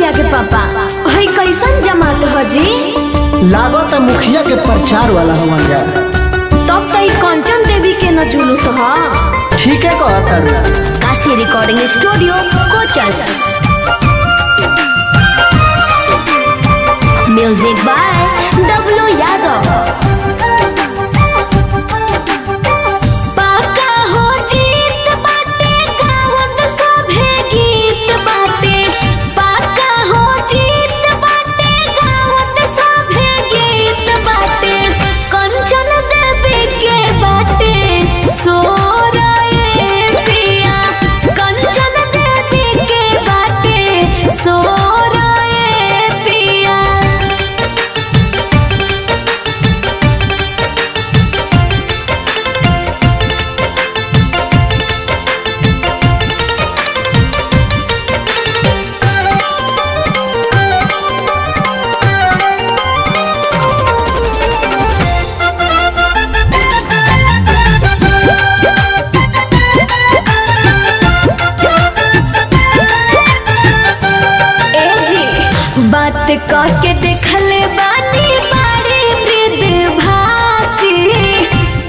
मुखिया के पापा हई कैसन जमात हो जी? लागत मुखिया के प्रचार वाला हवन जा। तब तो कंचन देवी के न जुलूस ह। ठीक है कहता रू। Kashi recording studio Kochas. Music by W Yadav. बात करके देखले बानी बाड़ी वृद्ध भासी,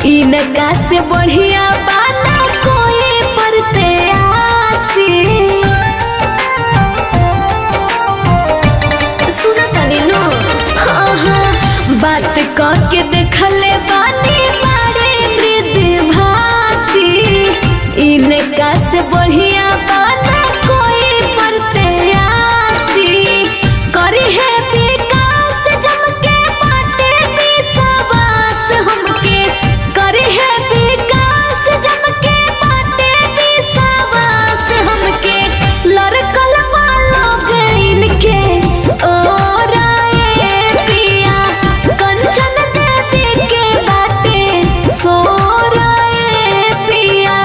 इनका से बढ़िया बाना कोई परते आसी। सुना तनी नु बात करके देखले बानी बाड़ी वृद्ध भासी, इनका से बढ़िया बाना कोई परते आसी। करी है विकास जम के बाटे विश्वास हमके, करी है विकास जम के बाटे विश्वास हमके। लड़कल लोग इनके और आए पिया, कंचन देवी के बाटे सो रहे पिया।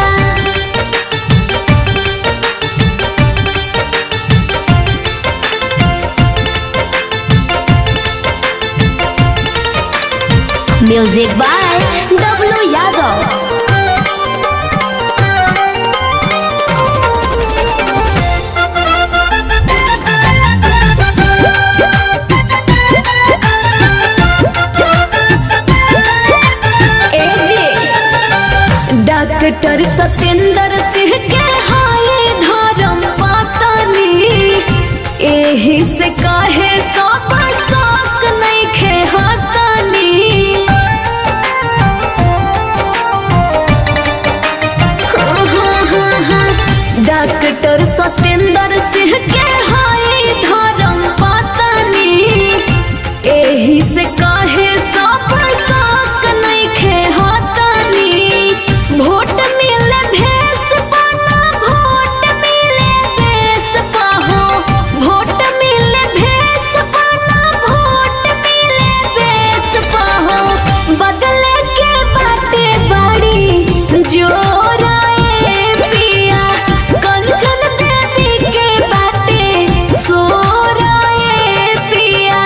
Music by W Yadav. Doctor Satyendra Singh के हाय धर्म पतानी, एही से कहे सब शौक नहीं खे हतानी। डॉक्टर सत्येंद्र सिंह के हाय धर्म पतानी, एही से कहे सब शौक नहीं खे हतानी। वोट मिले भेस पाना, वोट मिले भेस पाहो, वोट मिले भेस पाना, वोट मिले भेस पाहो। बदले के बाटे बाड़ी जोराए पिया, कंचन देवी के बाटे सोराए पिया।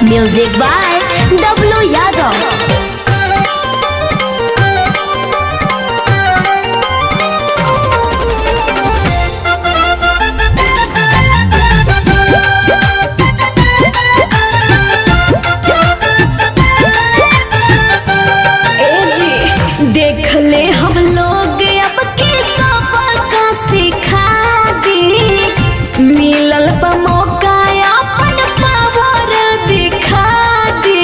Music by W Yadav. देख ले हम लोग अब के सब का सिखा दी, मिलल बा मौका अपन पावर दिखा दी।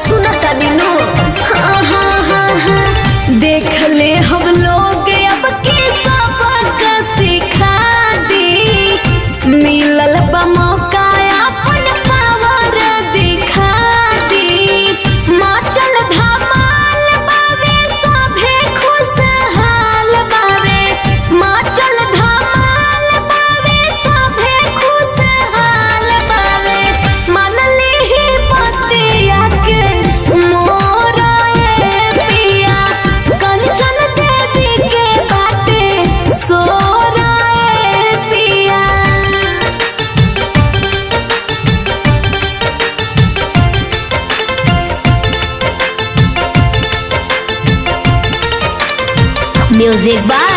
सुना तनी नु देख ले हम लोग अब के सब का सिखा दी, मिलल बा मौका अपन पावर दिखा दी। माचल धमाल बावे सभे खुशहाल बावे, माचल धमाल बावे सभे खुशहाल बावे। मनली ही बतिया के मोरा ए पिया, कंचन देवी के बाटे सोरा ए पिया। Music by